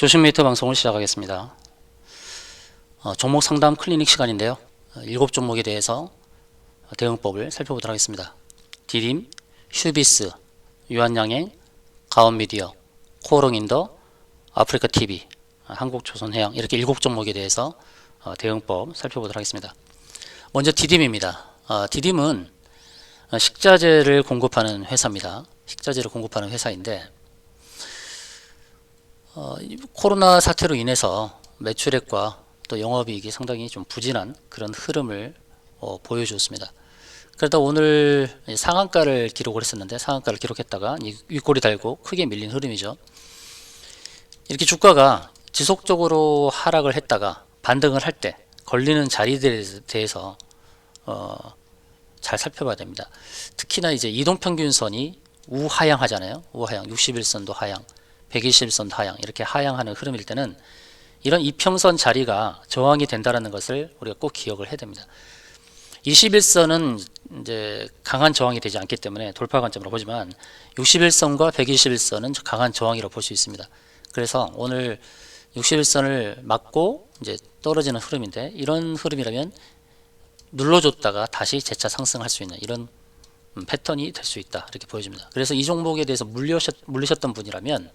조심메이터 방송을 시작하겠습니다. 종목 상담 클리닉 시간인데요. 7종목에 대해서 대응법을 살펴보도록 하겠습니다. 디딤, 휴비스, 유한양행, 가온미디어, 코오롱인더, 아프리카TV, 한국조선해양 이렇게 7종목에 대해서 대응법 살펴보도록 하겠습니다. 먼저 디딤입니다. 디딤은 식자재를 공급하는 회사입니다. 식자재를 공급하는 회사인데 코로나 사태로 인해서 매출액과 또 영업이익이 상당히 좀 부진한 그런 흐름을 보여주었습니다. 그러다 오늘 상한가를 기록을 했었는데 상한가를 기록했다가 윗골이 달고 크게 밀린 흐름이죠. 이렇게 주가가 지속적으로 하락을 했다가 반등을 할 때 걸리는 자리들에 대해서 잘 살펴봐야 됩니다. 특히나 이제 이동평균선이 우하향하잖아요. 우하향, 61선도 하향, 121선도 하향 이렇게 하향하는 흐름일 때는 이런 이평선 자리가 저항이 된다는 것을 우리가 꼭 기억을 해야 됩니다. 21선은 이제 강한 저항이 되지 않기 때문에 돌파 관점으로 보지만 61선과 121선은 강한 저항이라고 볼 수 있습니다. 그래서 오늘 61선을 맞고 이제 떨어지는 흐름인데 이런 흐름이라면 눌러줬다가 다시 재차 상승할 수 있는 이런 패턴이 될 수 있다 이렇게 보여집니다. 그래서 이 종목에 대해서 물리셨던 분이라면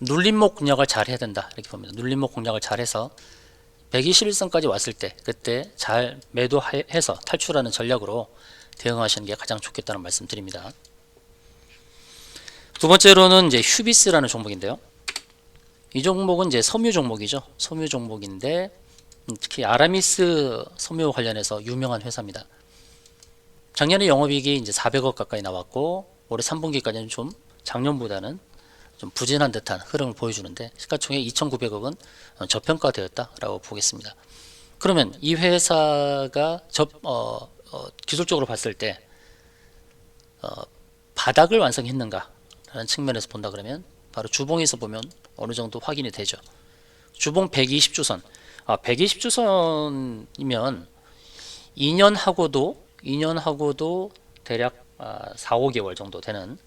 눌림목 공략을 잘 해야 된다 이렇게 봅니다. 눌림목 공략을 잘 해서 121선까지 왔을 때 그때 잘 매도해서 탈출하는 전략으로 대응하시는 게 가장 좋겠다는 말씀 드립니다. 두 번째로는 이제 휴비스라는 종목인데요. 이 종목은 이제 섬유 종목이죠. 섬유 종목인데 특히 아라미스 섬유 관련해서 유명한 회사입니다. 작년에 영업이익이 이제 400억 가까이 나왔고 올해 3분기까지는 좀 작년보다는 좀 부진한 듯한 흐름을 보여주는데 시가총액 2,900억은 저평가되었다라고 보겠습니다. 그러면 이 회사가 기술적으로 봤을 때 바닥을 완성했는가라는 측면에서 본다 그러면 바로 주봉에서 보면 어느 정도 확인이 되죠. 주봉 120주선, 120주선이면 2년하고도 대략 4, 5개월 정도 되는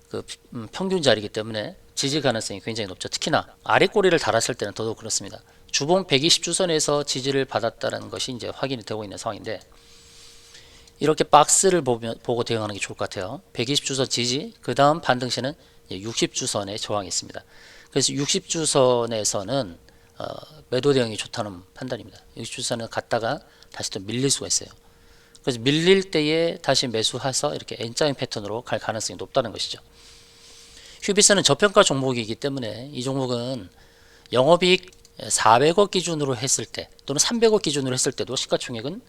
그 평균 자리이기 때문에 지지 가능성이 굉장히 높죠. 특히나 아래 꼬리를 달았을 때는 더더욱 그렇습니다. 주봉 120주선에서 지지를 받았다는 것이 이제 확인이 되고 있는 상황인데 이렇게 박스를 보고 대응하는 게 좋을 것 같아요. 120주선 지지, 그 다음 반등시는 60주선에 저항이 있습니다. 그래서 60주선에서는 매도 대응이 좋다는 판단입니다. 60주선을 갔다가 다시 또 밀릴 수가 있어요. 그래서 밀릴 때에 다시 매수해서 이렇게 N자인 패턴으로 갈 가능성이 높다는 것이죠. 휴비스는 저평가 종목이기 때문에 이 종목은 영업이익 400억 기준으로 했을 때 또는 300억 기준으로 했을 때도 시가총액은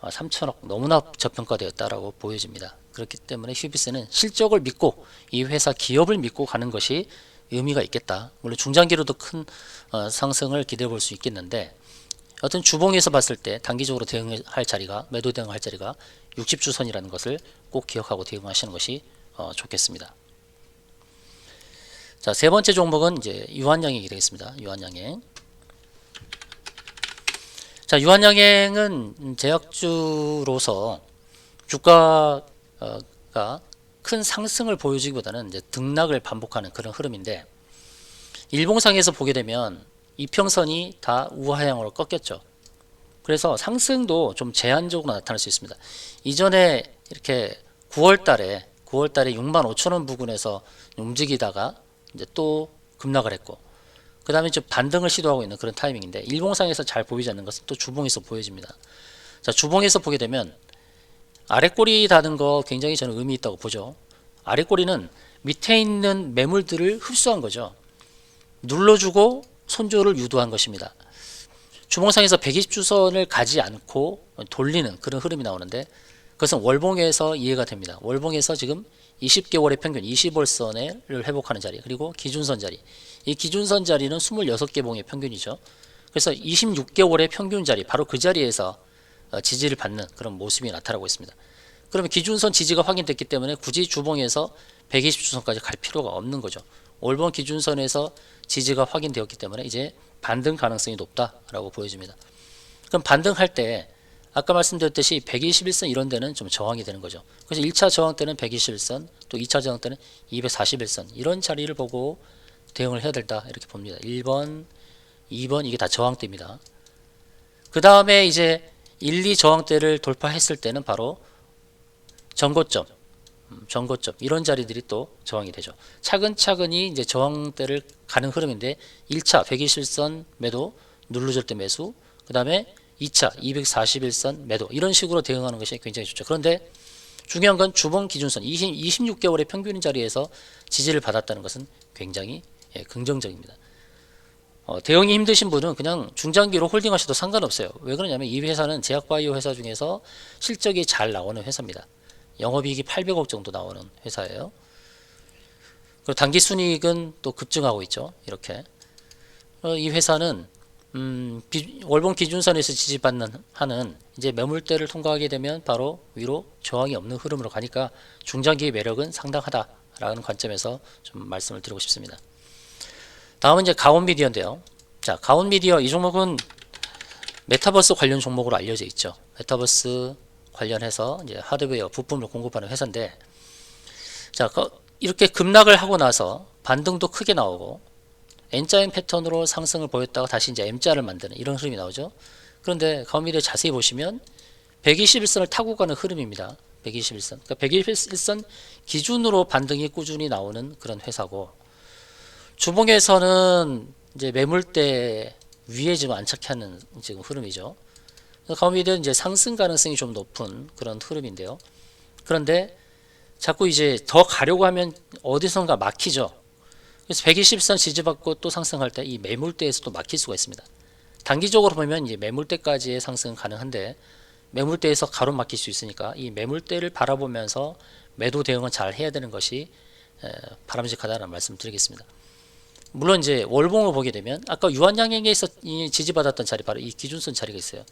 3천억 너무나 저평가되었다라고 보여집니다. 그렇기 때문에 휴비스는 실적을 믿고 이 회사 기업을 믿고 가는 것이 의미가 있겠다. 물론 중장기로도 큰 상승을 기대해 볼 수 있겠는데 어떤 주봉에서 봤을 때 단기적으로 대응할 자리가 매도 대응할 자리가 60주선이라는 것을 꼭 기억하고 대응하시는 것이 좋겠습니다. 자, 세 번째 종목은 이제 유한양행이 되겠습니다. 유한양행. 자, 유한양행은 제약주로서 주가가 큰 상승을 보여주기보다는 이제 등락을 반복하는 그런 흐름인데 일봉상에서 보게 되면 이평선이 다 우하향으로 꺾였죠. 그래서 상승도 좀 제한적으로 나타날 수 있습니다. 이전에 이렇게 9월달에 65,000원 부근에서 움직이다가 이제 또 급락을 했고 그 다음에 좀 반등을 시도하고 있는 그런 타이밍인데 일봉상에서 잘 보이지 않는 것은 또 주봉에서 보여집니다. 자, 주봉에서 보게 되면 아래꼬리 닫은 거 굉장히 저는 의미 있다고 보죠. 아래꼬리는 밑에 있는 매물들을 흡수한 거죠. 눌러주고 손절을 유도한 것입니다. 주봉상에서 120주선을 가지 않고 돌리는 그런 흐름이 나오는데 그것은 월봉에서 이해가 됩니다. 월봉에서 지금 20개월의 평균 20월선을 회복하는 자리 그리고 기준선 자리 이 기준선 자리는 26개 봉의 평균이죠. 그래서 26개월의 평균 자리 바로 그 자리에서 지지를 받는 그런 모습이 나타나고 있습니다. 그러면 기준선 지지가 확인됐기 때문에 굳이 주봉에서 120주선까지 갈 필요가 없는 거죠. 월봉 기준선에서 지지가 확인되었기 때문에 이제 반등 가능성이 높다라고 보여집니다. 그럼 반등할 때 아까 말씀드렸듯이 121선 이런 데는 좀 저항이 되는 거죠. 그래서 1차 저항 때는 121선 또 2차 저항 때는 241선 이런 자리를 보고 대응을 해야 된다 이렇게 봅니다. 1번, 2번 이게 다 저항대입니다. 그 다음에 이제 1, 2 저항대를 돌파했을 때는 바로 전고점, 이런 자리들이 또 저항이 되죠. 차근차근히 이제 저항대를 가는 흐름인데 1차 121선 매도, 누르절 때 매수, 그 다음에 2차 241선 매도 이런 식으로 대응하는 것이 굉장히 좋죠. 그런데 중요한 건 주봉 기준선 26개월의 평균 자리에서 지지를 받았다는 것은 굉장히 긍정적입니다. 대응이 힘드신 분은 그냥 중장기로 홀딩하셔도 상관없어요. 왜 그러냐면 이 회사는 제약바이오 회사 중에서 실적이 잘 나오는 회사입니다. 영업이익이 800억 정도 나오는 회사예요. 그리고 당기순이익은 또 급증하고 있죠. 이렇게 이 회사는 월봉 기준선에서 지지받는 하는 이제 매물대를 통과하게 되면 바로 위로 저항이 없는 흐름으로 가니까 중장기의 매력은 상당하다라는 관점에서 좀 말씀을 드리고 싶습니다. 다음은 이제 가온미디어인데요. 자, 가온미디어 이 종목은 메타버스 관련 종목으로 알려져 있죠. 메타버스 관련해서 이제 하드웨어 부품을 공급하는 회사인데, 자, 이렇게 급락을 하고 나서 반등도 크게 나오고 N자인 패턴으로 상승을 보였다가 다시 이제 M자를 만드는 이런 흐름이 나오죠. 그런데 가온미디어 자세히 보시면 121선을 타고 가는 흐름입니다. 121선. 그러니까 121선 기준으로 반등이 꾸준히 나오는 그런 회사고, 주봉에서는 이제 매물대 위에 지금 안착하는 지금 흐름이죠. 가온미디어는 이제 상승 가능성이 좀 높은 그런 흐름인데요. 그런데 자꾸 이제 더 가려고 하면 어디선가 막히죠. 그래서 120선 지지받고 또 상승할 때 이 매물대에서 또 막힐 수가 있습니다. 단기적으로 보면 이제 매물대까지의 상승은 가능한데 매물대에서 가로막힐 수 있으니까 이 매물대를 바라보면서 매도 대응은 잘 해야 되는 것이 바람직하다는 말씀 드리겠습니다. 물론 이제 월봉을 보게 되면 아까 유한양행에서 지지받았던 자리 바로 이 기준선 자리가 있어요.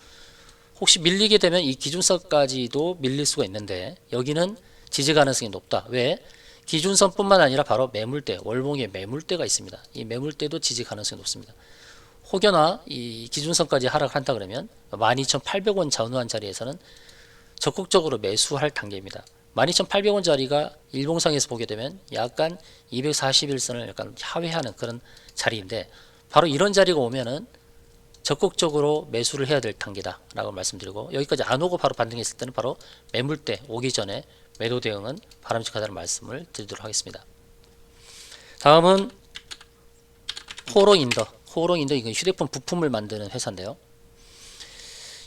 혹시 밀리게 되면 이 기준선까지도 밀릴 수가 있는데 여기는 지지 가능성이 높다. 왜? 기준선뿐만 아니라 바로 매물대, 월봉에 매물대가 있습니다. 이 매물대도 지지 가능성이 높습니다. 혹여나 이 기준선까지 하락한다 그러면 12,800원 전후한 자리에서는 적극적으로 매수할 단계입니다. 12,800원 자리가 일봉상에서 보게 되면 약간 241선을 약간 하회하는 그런 자리인데 바로 이런 자리가 오면은 적극적으로 매수를 해야 될 단계다 라고 말씀드리고, 여기까지 안 오고 바로 반등했을 때는 바로 매물대 오기 전에 매도 대응은 바람직하다는 말씀을 드리도록 하겠습니다. 다음은 호롱인더. 이건 휴대폰 부품을 만드는 회사인데요.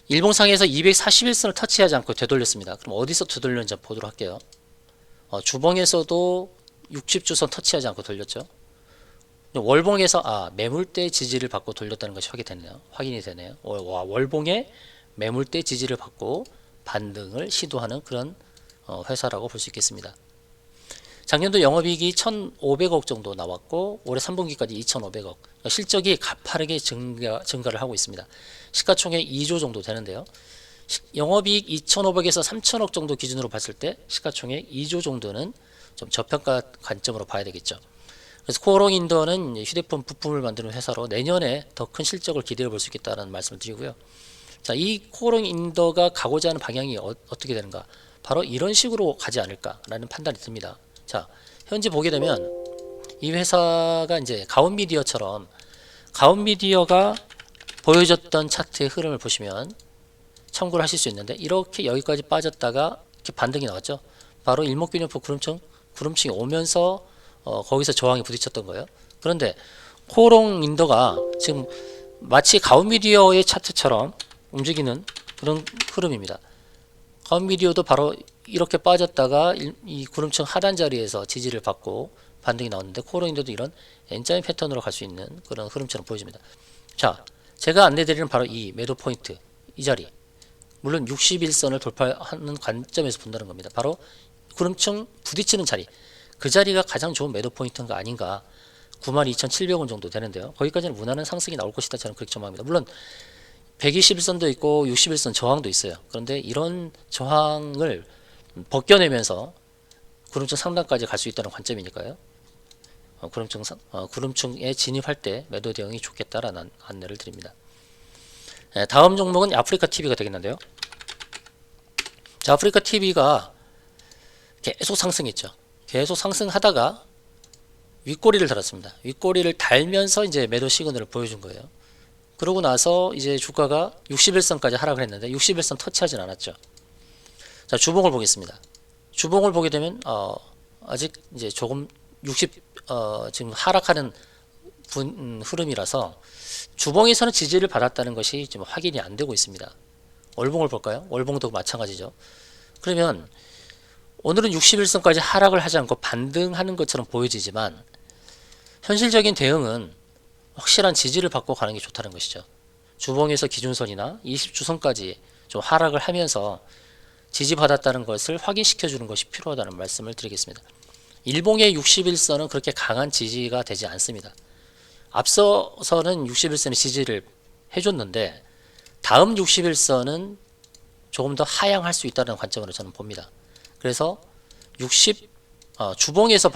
일봉상에서 241선을 터치하지 않고 되돌렸습니다. 그럼 어디서 되돌렸는지 보도록 할게요. 주봉에서도 60주선 터치하지 않고 돌렸죠. 월봉에서 매물대 지지를 받고 돌렸다는 것이 확인이 되네요. 월봉에 매물대 지지를 받고 반등을 시도하는 그런 회사라고 볼 수 있겠습니다. 작년도 영업이익이 1,500억 정도 나왔고 올해 3분기까지 2,500억, 실적이 가파르게 증가를 하고 있습니다. 시가총액 2조 정도 되는데요. 영업이익 2,500에서 3,000억 정도 기준으로 봤을 때 시가총액 2조 정도는 좀 저평가 관점으로 봐야 되겠죠. 그래서 코오롱인더는 휴대폰 부품을 만드는 회사로 내년에 더 큰 실적을 기대해 볼 수 있겠다는 말씀을 드리고요. 자, 이 코오롱인더가 가고자 하는 방향이 어떻게 되는가? 바로 이런 식으로 가지 않을까라는 판단이 듭니다. 자, 현재 보게 되면 이 회사가 이제 가온미디어처럼 가온미디어가 보여줬던 차트의 흐름을 보시면 참고를 하실 수 있는데 이렇게 여기까지 빠졌다가 이렇게 반등이 나왔죠. 바로 일목균형표 구름층이 오면서 거기서 저항이 부딪혔던 거예요. 그런데 코오롱인더가 지금 마치 가온미디어의 차트처럼 움직이는 그런 흐름입니다. 가온미디어도 바로 이렇게 빠졌다가 이 구름층 하단 자리에서 지지를 받고 반등이 나왔는데 코오롱인더도 이런 N자인 패턴으로 갈 수 있는 그런 흐름처럼 보여집니다. 자, 제가 안내드리는 바로 이 매도 포인트, 이 자리, 물론 61선을 돌파하는 관점에서 본다는 겁니다. 바로 구름층 부딪히는 자리, 그 자리가 가장 좋은 매도 포인트가 아닌가. 92,700원 정도 되는데요. 거기까지는 무난한 상승이 나올 것이다 저는 그렇게 전망합니다. 물론 121선도 있고 61선 저항도 있어요. 그런데 이런 저항을 벗겨내면서 구름층 상단까지 갈 수 있다는 관점이니까요. 구름층에 진입할 때 매도 대응이 좋겠다라는 안내를 드립니다. 다음 종목은 아프리카 TV가 되겠는데요. 자, 아프리카 TV가 계속 상승했죠. 계속 상승하다가 윗꼬리를 달았습니다. 윗꼬리를 달면서 이제 매도 시그널을 보여준 거예요. 그러고 나서 이제 주가가 61선까지 하락을 했는데 61선 터치하진 않았죠. 자, 주봉을 보겠습니다. 주봉을 보게 되면 아직 이제 조금 지금 하락하는 흐름이라서 주봉에서는 지지를 받았다는 것이 지금 확인이 안 되고 있습니다. 월봉을 볼까요? 월봉도 마찬가지죠. 그러면 오늘은 61선까지 하락을 하지 않고 반등하는 것처럼 보여지지만 현실적인 대응은 확실한 지지를 받고 가는 게 좋다는 것이죠. 주봉에서 기준선이나 20주선까지 좀 하락을 하면서 지지받았다는 것을 확인시켜 주는 것이 필요하다는 말씀을 드리겠습니다. 일봉의 61선은 그렇게 강한 지지가 되지 않습니다. 앞서서는 61선의 지지를 해줬는데 다음 61선은 조금 더 하향할 수 있다는 관점으로 저는 봅니다. 그래서 주봉에서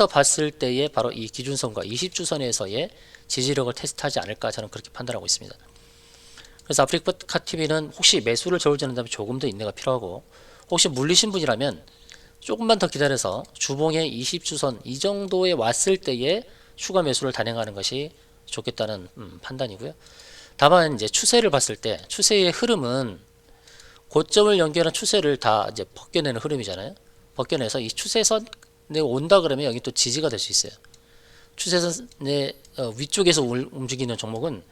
봤을 때의 바로 이 기준선과 20주선에서의 지지력을 테스트하지 않을까 저는 그렇게 판단하고 있습니다. 그래서 아프리카TV는 혹시 매수를 저울질한다면 조금 더 인내가 필요하고, 혹시 물리신 분이라면 조금만 더 기다려서 주봉의 20주선 이 정도에 왔을 때에 추가 매수를 단행하는 것이 좋겠다는 판단이고요. 다만 이제 추세를 봤을 때 추세의 흐름은 고점을 연결한 추세를 다 이제 벗겨내는 흐름이잖아요. 벗겨내서 이 추세선에 온다 그러면 여기 또 지지가 될 수 있어요. 추세선의 위쪽에서 움직이는 종목은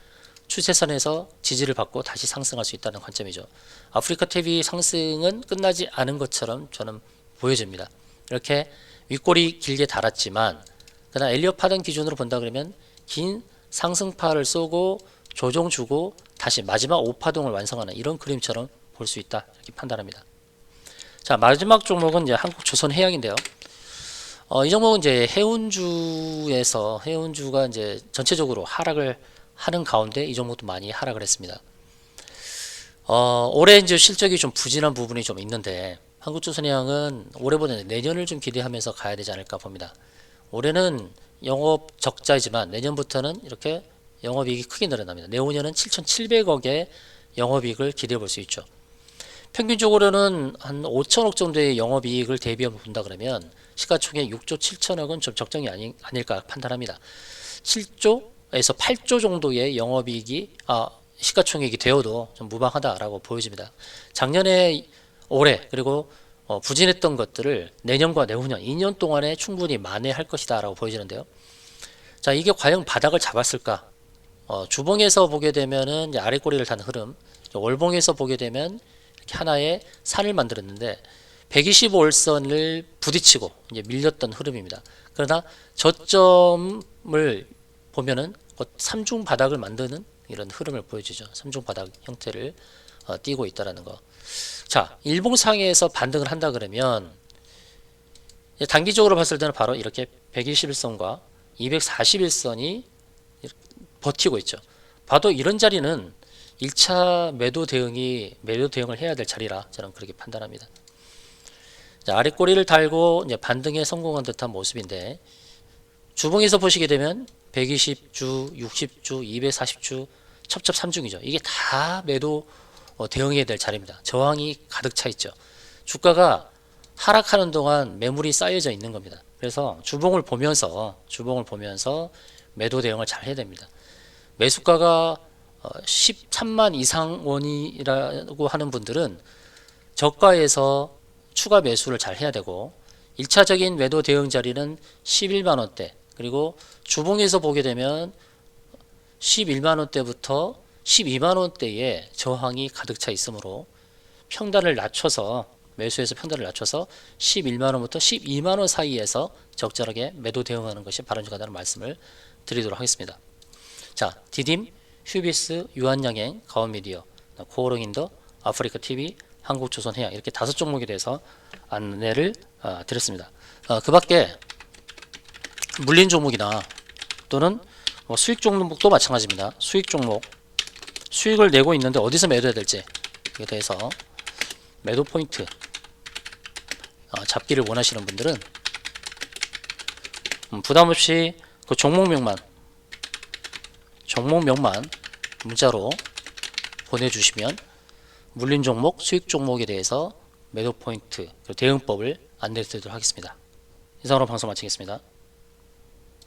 추세선에서 지지를 받고 다시 상승할 수 있다는 관점이죠. 아프리카TV 상승은 끝나지 않은 것처럼 저는 보여집니다. 이렇게 윗꼬리 길게 달았지만 그러나 엘리엇 파동 기준으로 본다 그러면 긴 상승파를 쏘고 조정 주고 다시 마지막 5파동을 완성하는 이런 그림처럼 볼 수 있다 이렇게 판단합니다. 자, 마지막 종목은 이제 한국조선해양인데요. 이 종목은 이제 해운주가 이제 전체적으로 하락을 하는 가운데 이 종목도 많이 하락을 했습니다. 올해 이제 실적이 좀 부진한 부분이 좀 있는데 한국조선해양은 올해보다 내년을 좀 기대하면서 가야 되지 않을까 봅니다. 올해는 영업 적자이지만 내년부터는 이렇게 영업이익이 크게 늘어납니다. 내후년은 7,700억의 영업이익을 기대해 볼 수 있죠. 평균적으로는 한 5천억 정도의 영업이익을 대비해 본다 그러면 시가총액 6조 7천억은 좀 적정이 아닐까 판단합니다. 7조에서 8조 정도의 영업이익이 시가총액이 되어도 좀 무방하다라고 보여집니다. 작년에 올해 그리고 부진했던 것들을 내년과 내후년 2년 동안에 충분히 만회할 것이다 라고 보여지는데요. 자, 이게 과연 바닥을 잡았을까? 주봉에서 보게 되면은 이제 아래 꼬리를 단 흐름, 월봉에서 보게 되면 이렇게 하나의 산을 만들었는데 125일선을 부딪히고 이제 밀렸던 흐름입니다. 그러나 저점을 보면은 삼중 바닥을 만드는 이런 흐름을 보여주죠. 삼중 바닥 형태를 띄고 있다라는 거. 자, 일봉상에서 반등을 한다 그러면 단기적으로 봤을 때는 바로 이렇게 121선과 241선이 버티고 있죠. 봐도 이런 자리는 1차 매도 대응을 해야 될 자리라 저는 그렇게 판단합니다. 자, 아래 꼬리를 달고 이제 반등에 성공한 듯한 모습인데 주봉에서 보시게 되면 120주, 60주, 240주, 첩첩 3중이죠. 이게 다 매도 대응해야 될 자리입니다. 저항이 가득 차 있죠. 주가가 하락하는 동안 매물이 쌓여져 있는 겁니다. 그래서 주봉을 보면서 매도 대응을 잘 해야 됩니다. 매수가가 13만 이상 원이라고 하는 분들은 저가에서 추가 매수를 잘 해야 되고 1차적인 매도 대응 자리는 11만 원대 그리고 주봉에서 보게 되면 11만 원대부터 12만 원대에 저항이 가득 차 있으므로 평단을 낮춰서 매수해서 평단을 낮춰서 11만 원부터 12만 원 사이에서 적절하게 매도 대응하는 것이 바람직하다는 말씀을 드리도록 하겠습니다. 자, 디딤, 휴비스, 유한양행, 가온미디어, 코오롱인더, 아프리카TV, 한국조선해양 이렇게 5종목에 대해서 안내를 드렸습니다. 그 밖에 물린 종목이나 또는 수익 종목도 마찬가지입니다. 수익 종목, 수익을 내고 있는데 어디서 매도해야 될지 이에 대해서 매도 포인트 잡기를 원하시는 분들은 부담없이 그 종목명만 문자로 보내주시면 물린 종목, 수익 종목에 대해서 매도 포인트, 대응법을 안내드리도록 하겠습니다. 이상으로 방송 마치겠습니다.